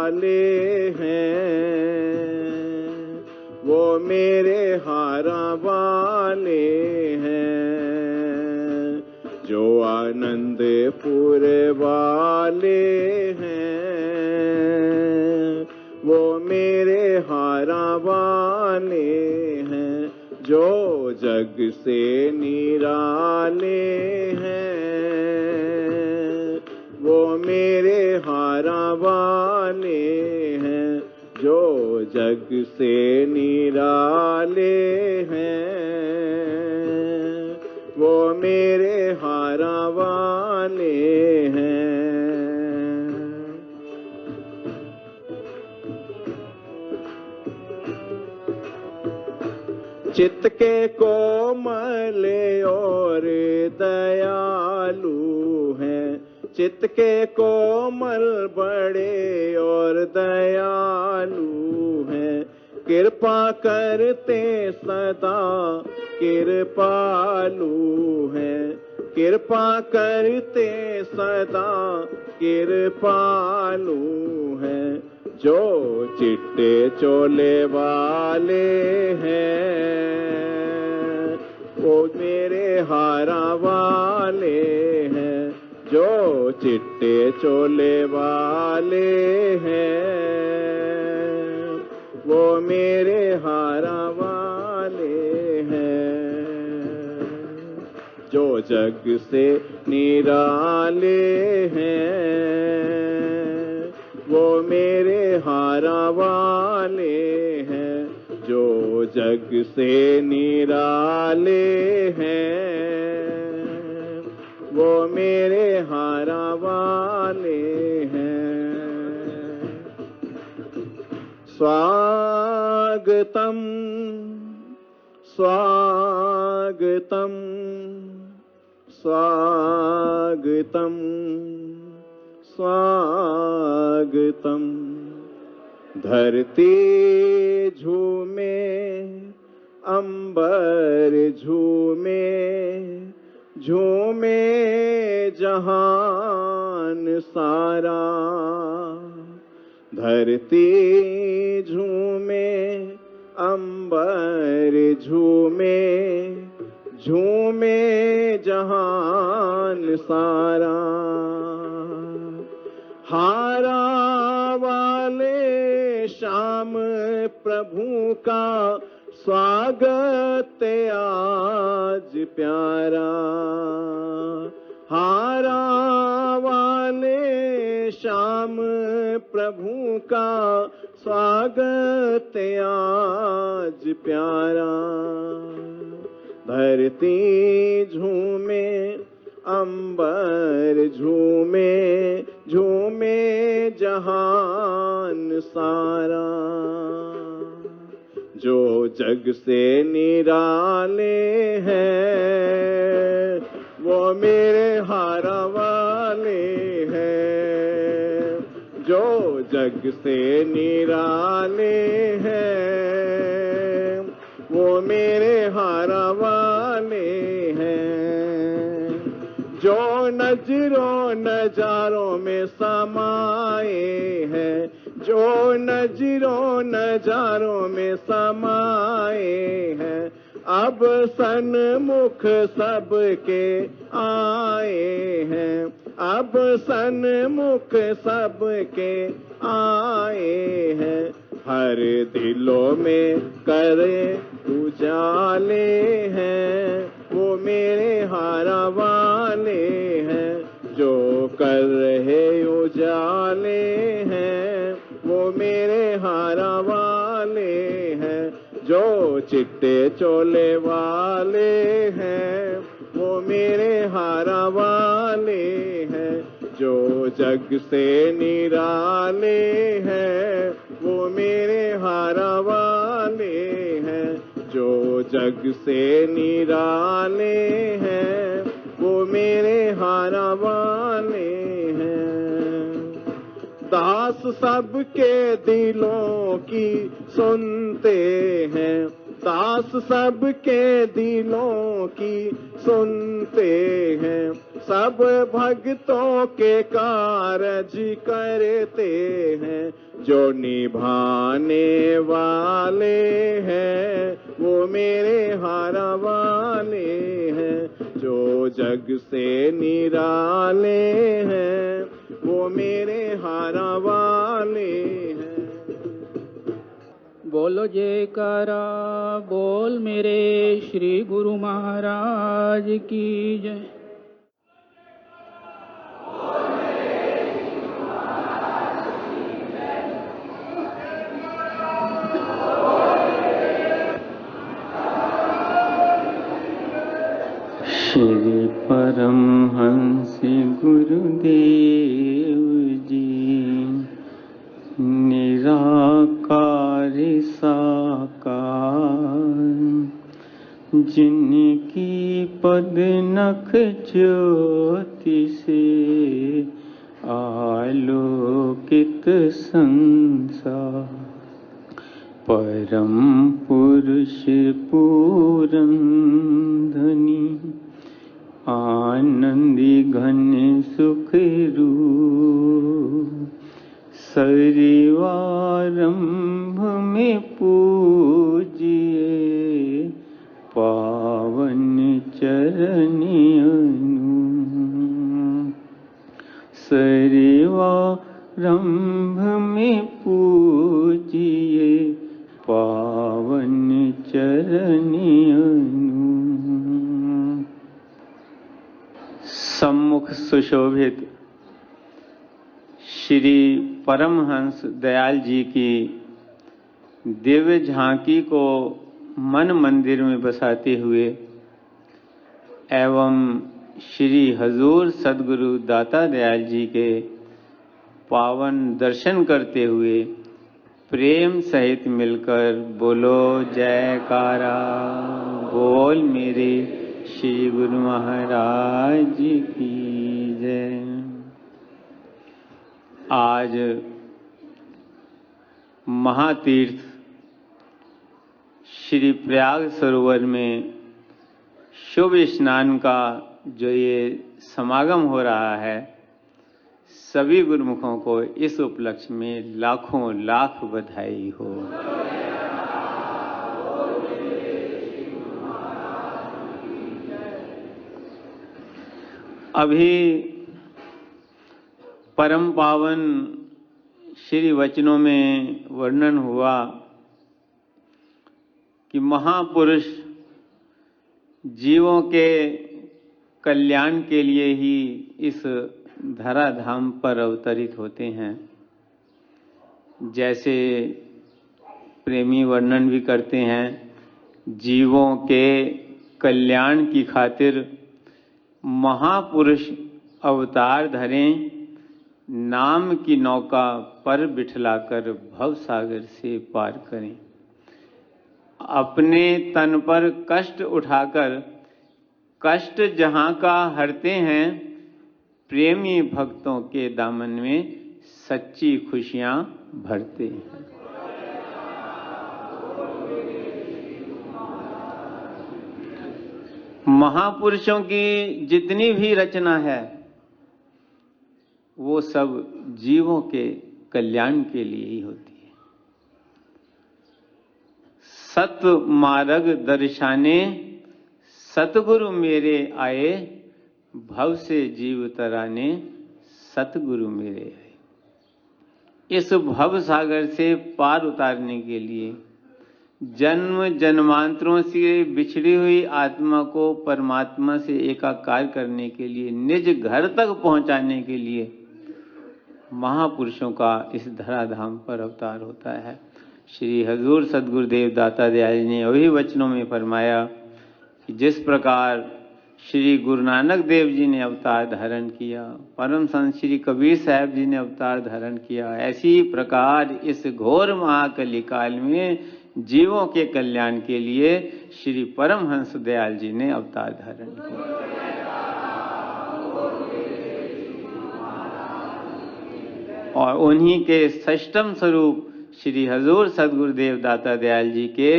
वाले हैं, वो मेरे हारा वाले हैं, जो आनंदपुर वाले हैं, वो मेरे हारा वाले हैं, जो जग से निराले हैं, वो मेरे हारा वाले हैं, जो जग से निराले हैं, वो मेरे हारा वाले हैं। चित्त के कोमल और दयालु हैं, चित्त के कोमल बड़े और दयालु हैं, कृपा करते सदा कृपालु हैं, कृपा करते सदा कृपालु हैं, जो चिट्टे चोले वाले हैं, वो मेरे हारा वाले हैं, जो चिट्टे चोले वाले हैं, वो मेरे हारा वाले हैं, जो जग से निराले हैं, वो मेरे हारा वाले हैं, जो जग से निराले हैं, वो मेरे हारा वाले हैं। स्वागतम स्वागतम स्वागतम स्वागतम। धरती झूमे अंबर झूमे, झूमे जहान सारा। धरती झूमे अंबर झूमे, झूमे जहान सारा। हारा वाले श्याम प्रभु का स्वागत आज प्यारा। हारा वाले श्याम प्रभु का स्वागत आज प्यारा। धरती झूमे अंबर झूमे, झूमे जहान सारा। जो जग से निराले हैं, वो मेरे हारा वाले हैं। जो जग से निराले हैं, वो मेरे हारा वाले हैं। जो नजरों नजारों में समाए हैं, जो नजरों नजारों में समाए हैं, अब सन्मुख सबके आए हैं। अब सन्मुख सबके आए हैं। हर दिलों में करे उजाले हैं, वो मेरे हारा वाले हैं। जो कर रहे उजाले हैं, वो मेरे हारा वाले हैं। जो चिट्टे चोले वाले हैं, वो मेरे हारा वाले हैं। जो जग से निराले हैं, वो मेरे हारा वाले हैं। जो जग से निराले हैं, वो मेरे हारा वाले हैं। दास सबके दिलों की सुनते हैं, दास सबके दिलों की सुनते हैं। सब भक्तों के कारज करते हैं, जो निभाने वाले हैं वो मेरे हारा वाले हैं, जो जग से निराले हैं वो मेरे हारा वाले हैं। बोलो जयकारा बोल मेरे श्री गुरु महाराज की जय। श्री परमहंस गुरुदेव जी निराकार साकार, जिनकी पद नख ज्योति से आलोकित संसार, परम पुरुष पूरन धनी आनंदी घन सुख रूप, सरिवारंभ में पूजिए पावन चरणी अनु, सरिवारंभ में पूजिए पावन चरणी अनु। सम्मुख सुशोभित श्री परमहंस दयाल जी की दिव्य झांकी को मन मंदिर में बसाते हुए एवं श्री हजूर सद्गुरु दाता दयाल जी के पावन दर्शन करते हुए प्रेम सहित मिलकर बोलो जयकारा बोल मेरे श्री गुरु महाराज की जय। आज महातीर्थ श्री प्रयाग सरोवर में शुभ स्नान का जो ये समागम हो रहा है, सभी गुरुमुखों को इस उपलक्ष्य में लाखों लाख बधाई हो। अभी परम पावन श्री वचनों में वर्णन हुआ कि महापुरुष जीवों के कल्याण के लिए ही इस धराधाम पर अवतरित होते हैं। जैसे प्रेमी वर्णन भी करते हैं, जीवों के कल्याण की खातिर महापुरुष अवतार धरें, नाम की नौका पर बिठलाकर भव सागर से पार करें। अपने तन पर कष्ट उठाकर कष्ट जहां का हरते हैं, प्रेमी भक्तों के दामन में सच्ची खुशियां भरते हैं। महापुरुषों की जितनी भी रचना है वो सब जीवों के कल्याण के लिए ही होती है। सत मार्ग दर्शाने सतगुरु मेरे आए, भव से जीव तराने सतगुरु मेरे आए। इस भव सागर से पार उतारने के लिए, जन्म जन्मांतरों से बिछड़ी हुई आत्मा को परमात्मा से एकाकार करने के लिए, निज घर तक पहुंचाने के लिए महापुरुषों का इस धराधाम पर अवतार होता है। श्री हजूर सद्गुरुदेव दाता दयाल जी ने वही वचनों में फरमाया कि जिस प्रकार श्री गुरु नानक देव जी ने अवतार धारण किया, परम संत श्री कबीर साहब जी ने अवतार धारण किया, ऐसी प्रकार इस घोर महाकली काल में जीवों के कल्याण के लिए श्री परमहंस दयाल जी ने अवतार धारण किया। और उन्हीं के षष्ठम स्वरूप श्री हजूर सद्गुरुदेव दाता दयाल जी के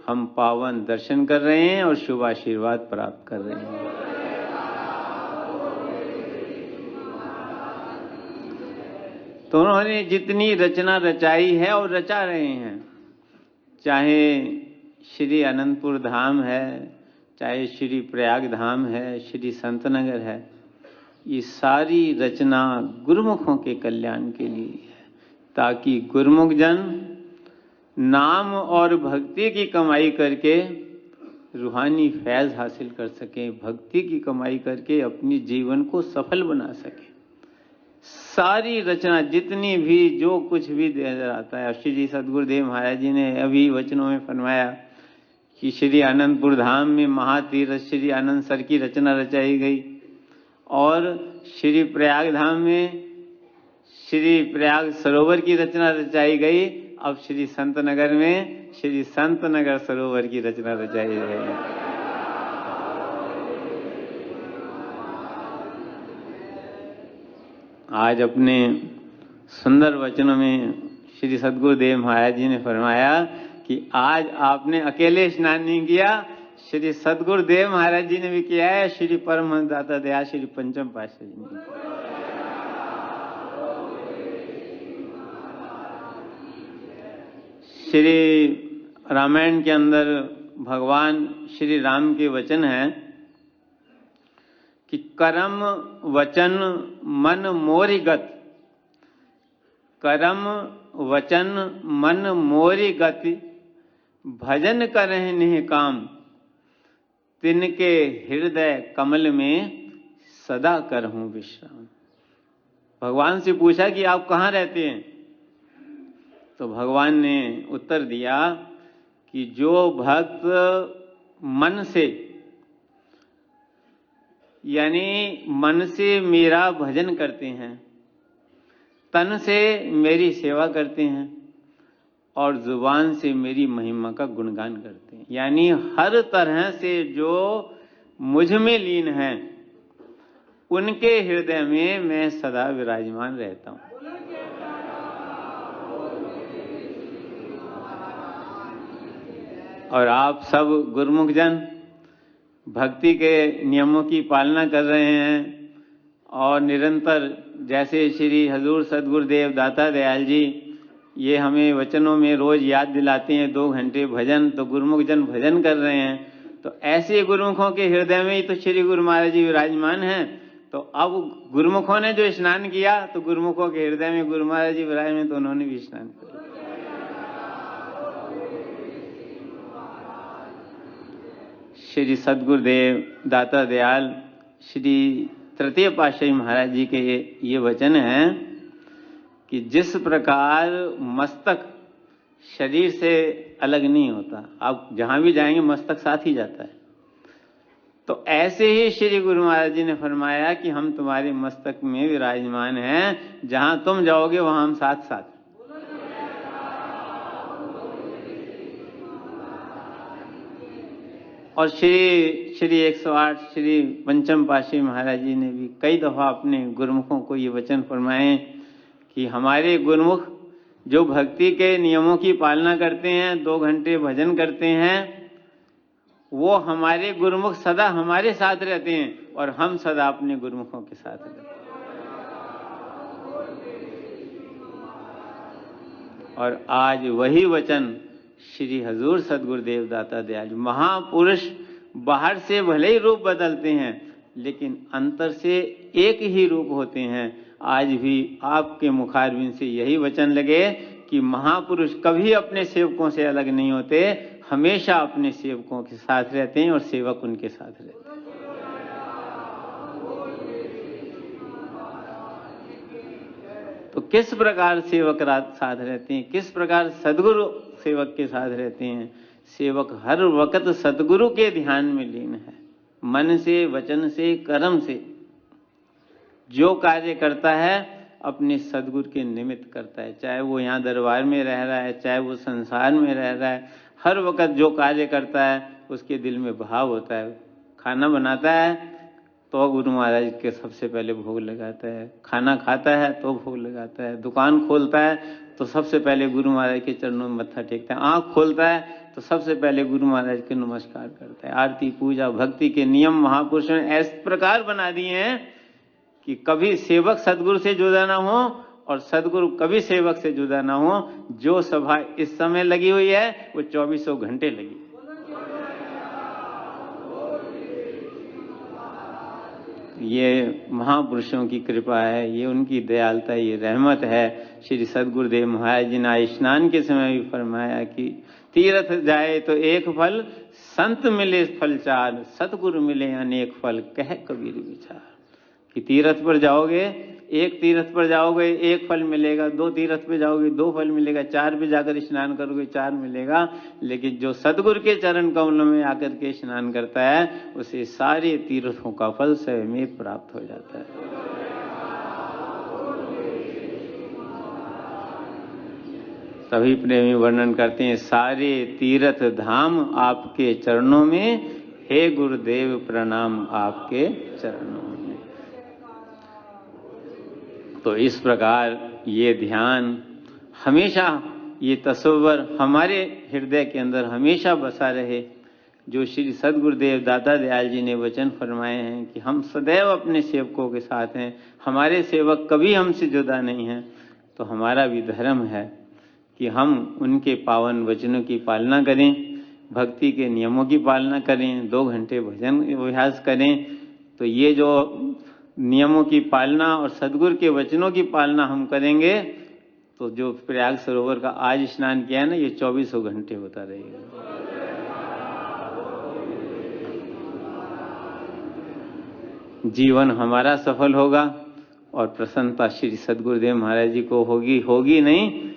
हम पावन दर्शन कर रहे हैं और शुभ आशीर्वाद प्राप्त कर रहे हैं। तो उन्होंने जितनी रचना रचाई है और रचा रहे हैं, चाहे श्री अनंतपुर धाम है, चाहे श्री प्रयाग धाम है, श्री संतनगर है, ये सारी रचना गुरुमुखों के कल्याण के लिए है, ताकि गुरुमुख जन नाम और भक्ति की कमाई करके रूहानी फैज़ हासिल कर सकें, भक्ति की कमाई करके अपनी जीवन को सफल बना सकें। सारी रचना जितनी भी जो कुछ भी नजर आता है, श्री सद्गुरुदेव महाराज जी ने अभी वचनों में फरमाया कि श्री आनंदपुर धाम में महातीर्थ श्री आनंद सर की रचना रचाई गई और श्री प्रयाग धाम में श्री प्रयाग सरोवर की रचना रचाई गई। अब श्री संतनगर में श्री संतनगर सरोवर की रचना रचाई गई। आज अपने सुंदर वचनों में श्री सद्गुरुदेव महाराज जी ने फरमाया कि आज आपने अकेले स्नान नहीं किया, श्री सद्गुरुदेव महाराज जी ने भी किया है, श्री परमहंस दाता दयाल श्री पंचम पातशाह जी ने। श्री रामायण के अंदर भगवान श्री राम के वचन हैं कि कर्म वचन मन मोरि गति, कर्म वचन मन मोरि गति, भजन करहि निहि काम, तिनके हृदय कमल में सदा करहूं विश्राम। भगवान से पूछा कि आप कहाँ रहते हैं? तो भगवान ने उत्तर दिया कि जो भक्त मन से यानी मन से मेरा भजन करते हैं, तन से मेरी सेवा करते हैं और जुबान से मेरी महिमा का गुणगान करते हैं, यानी हर तरह से जो मुझ में लीन हैं, उनके हृदय में मैं सदा विराजमान रहता हूं। और आप सब गुरुमुख जन भक्ति के नियमों की पालना कर रहे हैं और निरंतर जैसे श्री हजूर सद्गुरुदेव दाता दयाल जी ये हमें वचनों में रोज याद दिलाते हैं 2 घंटे भजन, तो गुरुमुख जन भजन कर रहे हैं। तो ऐसे गुरुमुखों के हृदय में ही तो श्री गुरु महाराज जी विराजमान हैं। तो अब गुरुमुखों ने जो स्नान किया तो गुरुमुखों के हृदय में गुरु महाराज जी विराजमान, तो उन्होंने भी स्नान किया। श्री सद्गुरुदेव दाता दयाल श्री तृतीय पातशाही महाराज जी के ये वचन हैं कि जिस प्रकार मस्तक शरीर से अलग नहीं होता, आप जहां भी जाएंगे मस्तक साथ ही जाता है, तो ऐसे ही श्री गुरु महाराज जी ने फरमाया कि हम तुम्हारे मस्तक में विराजमान हैं, जहां तुम जाओगे वहां हम साथ साथ। और श्री 108 श्री पंचम पातशाही महाराज जी ने भी कई दफा अपने गुरुमुखों को ये वचन फरमाए कि हमारे गुरुमुख जो भक्ति के नियमों की पालना करते हैं, 2 घंटे भजन करते हैं, वो हमारे गुरुमुख सदा हमारे साथ रहते हैं और हम सदा अपने गुरुमुखों के साथ रहते हैं। और आज वही वचन श्री हजूर सद्गुरुदेव दाता दयाल महापुरुष बाहर से भले ही रूप बदलते हैं लेकिन अंतर से एक ही रूप होते हैं। आज भी आपके मुखारबिंद से यही वचन लगे कि महापुरुष कभी अपने सेवकों से अलग नहीं होते, हमेशा अपने सेवकों के साथ रहते हैं और सेवक उनके साथ रहते हैं। तो किस प्रकार सेवक साथ रहते हैं, किस प्रकार सद्गुरु सेवक के साथ रहते हैं? सेवक हर वक्त सद्गुरु के ध्यान में लीन है, मन से, वचन से, कर्म से। जो कार्य करता है अपने सद्गुरु के निमित्त करता है, चाहे वो यहाँ दरबार में रह रहा है, चाहे वो संसार में रह रहा है, हर वक्त जो कार्य करता है उसके दिल में भाव होता है। खाना बनाता है तो गुरु महाराज के सबसे पहले भोग लगाता है, खाना खाता है तो भोग लगाता है, दुकान खोलता है तो सबसे पहले गुरु महाराज के चरणों में मत्था टेकता है, आँख खोलता है तो सबसे पहले गुरु महाराज के नमस्कार करता है। आरती पूजा भक्ति के नियम महापुरुषों ने इस प्रकार बना दिए हैं कि कभी सेवक सद्गुरु से जुदा ना हो और सदगुरु कभी सेवक से जुदा ना हो। जो सभा इस समय लगी हुई है वो 24 घंटे लगी। ये महापुरुषों की कृपा है, ये उनकी दयालुता, ये रहमत है। श्री सदगुरुदेव महाराज जी ने स्नान के समय भी फरमाया कि तीर्थ जाए तो एक फल, संत मिले फल चार, सतगुरु मिले अनेक फल, कह कबीर विचार। कि तीर्थ पर जाओगे, एक तीर्थ पर जाओगे एक फल मिलेगा, 2 तीर्थ पे जाओगे 2 फल मिलेगा, 4 पे जाकर स्नान करोगे 4 मिलेगा। लेकिन जो सदगुरु के चरण कमलों में आकर के स्नान करता है उसे सारे तीर्थों का फल स्वयं में प्राप्त हो जाता है। सभी प्रेमी वर्णन करते हैं, सारे तीर्थ धाम आपके चरणों में, हे गुरुदेव प्रणाम आपके चरणों में। तो इस प्रकार ये ध्यान हमेशा, ये तस्वर हमारे हृदय के अंदर हमेशा बसा रहे। जो श्री सदगुरुदेव दाता दयाल जी ने वचन फरमाए हैं कि हम सदैव अपने सेवकों के साथ हैं, हमारे सेवक कभी हमसे जुदा नहीं हैं। तो हमारा भी धर्म है कि हम उनके पावन वचनों की पालना करें, भक्ति के नियमों की पालना करें, 2 घंटे भजन अभ्यास करें। तो ये जो नियमों की पालना और सदगुरु के वचनों की पालना हम करेंगे तो जो प्रयाग सरोवर का आज स्नान किया है ना, ये 24 घंटे होता रहेगा। जीवन हमारा सफल होगा और प्रसन्नता श्री सदगुरुदेव महाराज जी को होगी नहीं।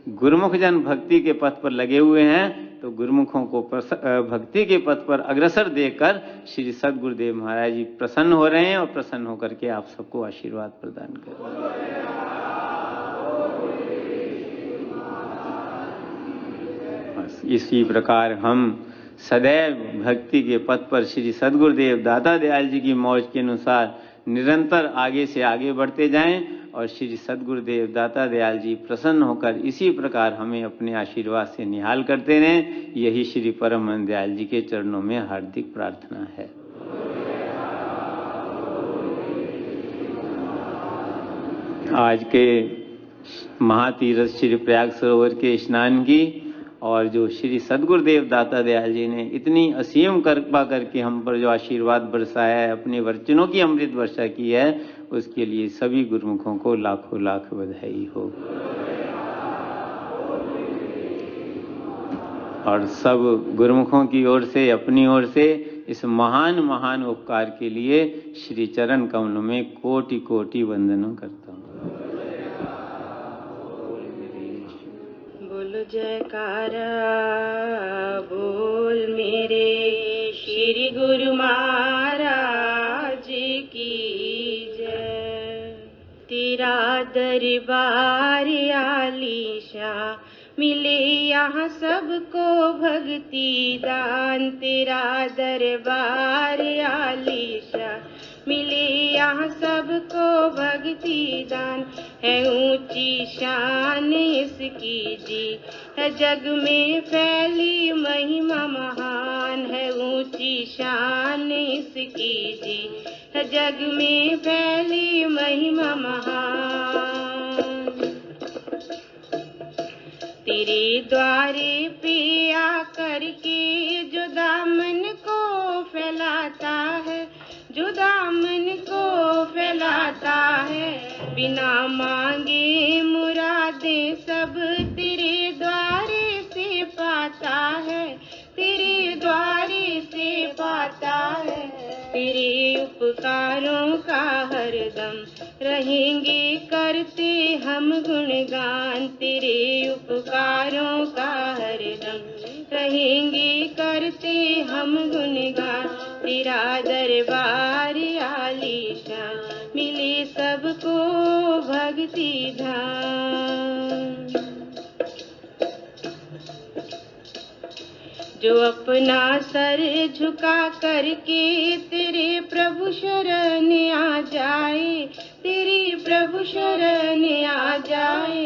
गुरुमुख जन भक्ति के पथ पर लगे हुए हैं तो गुरुमुखों को भक्ति के पथ पर अग्रसर देकर श्री सदगुरुदेव महाराज जी प्रसन्न हो रहे हैं और प्रसन्न होकर के आप सबको आशीर्वाद प्रदान कर रहे हैं। बस इसी प्रकार हम सदैव भक्ति के पथ पर श्री सदगुरुदेव दाता दयाल जी की मौज के अनुसार निरंतर आगे से आगे बढ़ते जाएं और श्री सदगुरुदेव दाता दयाल जी प्रसन्न होकर इसी प्रकार हमें अपने आशीर्वाद से निहाल करते रहें। यही श्री परम दयाल जी के चरणों में हार्दिक प्रार्थना है। आज के महातीर्थ श्री प्रयाग सरोवर के स्नान की और जो श्री सदगुरुदेव दाता दयाल जी ने इतनी असीम कृपा करके हम पर जो आशीर्वाद बरसाया है, अपने वचनों की अमृत वर्षा की है, उसके लिए सभी गुरुमुखों को लाखों लाख बधाई हो। और सब गुरुमुखों की ओर से, अपनी ओर से इस महान महान उपकार के लिए श्री चरण कमलों में कोटि कोटि वंदनों करता हूँ। बोल जयकारा बोल मेरे श्री गुरु महाराज की जय। तेरा दरबार आलीशा मिले यहाँ सबको भक्ति दान। तेरा दरबार आलीशा मिले यहाँ सबको भक्ति दान। है ऊंची शान इसकी जी, है जग में फैली महिमा महान। है ऊंची शान इसकी जी, है जग में फैली महिमा महान। तेरे द्वारे पे आकर के जो दामन को फैलाता है, जो दामन को फैलाता है, बिना मांगे मुरादें सब तेरे द्वारे से पाता है। तेरे द्वारे से पाता है। तेरे उपकारों का हरदम रहेंगे करते हम गुणगान। तेरे उपकारों का हरदम रहेंगे करते हम गुणगान। तेरा दरबार आलीशा मिले सबको भक्ति धाम। जो अपना सर झुका करके तेरे प्रभु शरण आ जाए, तेरी प्रभु शरण आ जाए,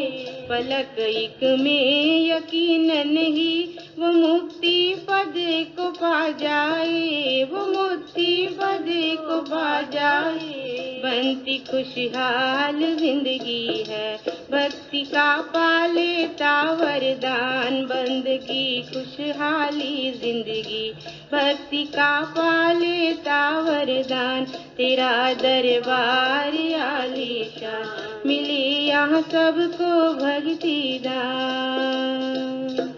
पलक एक में यकीनन ही वो मुक्ति पद पद को पा जाए, वो मोती पद को पा जाए। बनती खुशहाल जिंदगी है, भक्ति का पा लेता वरदान। बंदगी खुशहाली जिंदगी, भक्ति का पा लेता वरदान। तेरा दरबार आलीशान, मिले यहाँ सबको भक्ति दान।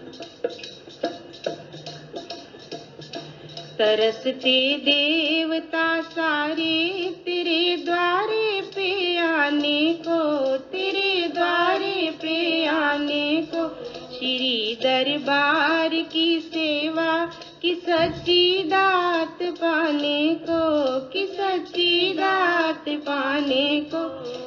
तरसते देवता सारे तेरे द्वारे पे आने को, तेरे द्वारे पे आने को। श्री दरबार की सेवा की सच्ची दात पाने को, की सच्ची दात पाने को।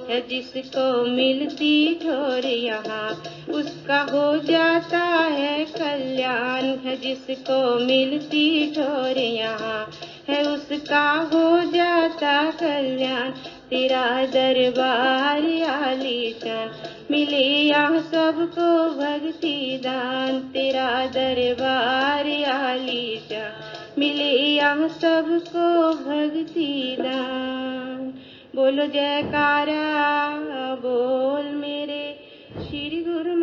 है जिसको मिलती ठोर यहाँ, उसका हो जाता है कल्याण। है जिसको मिलती ठोर यहाँ, है उसका हो जाता कल्याण। तेरा दरबार आलीशान, मिले यहाँ सबको भक्ति दान। तेरा दरबार आलीशान, मिले यहाँ सबको भक्ति दान। बोलो जयकारा, बोल मेरे श्री गुरु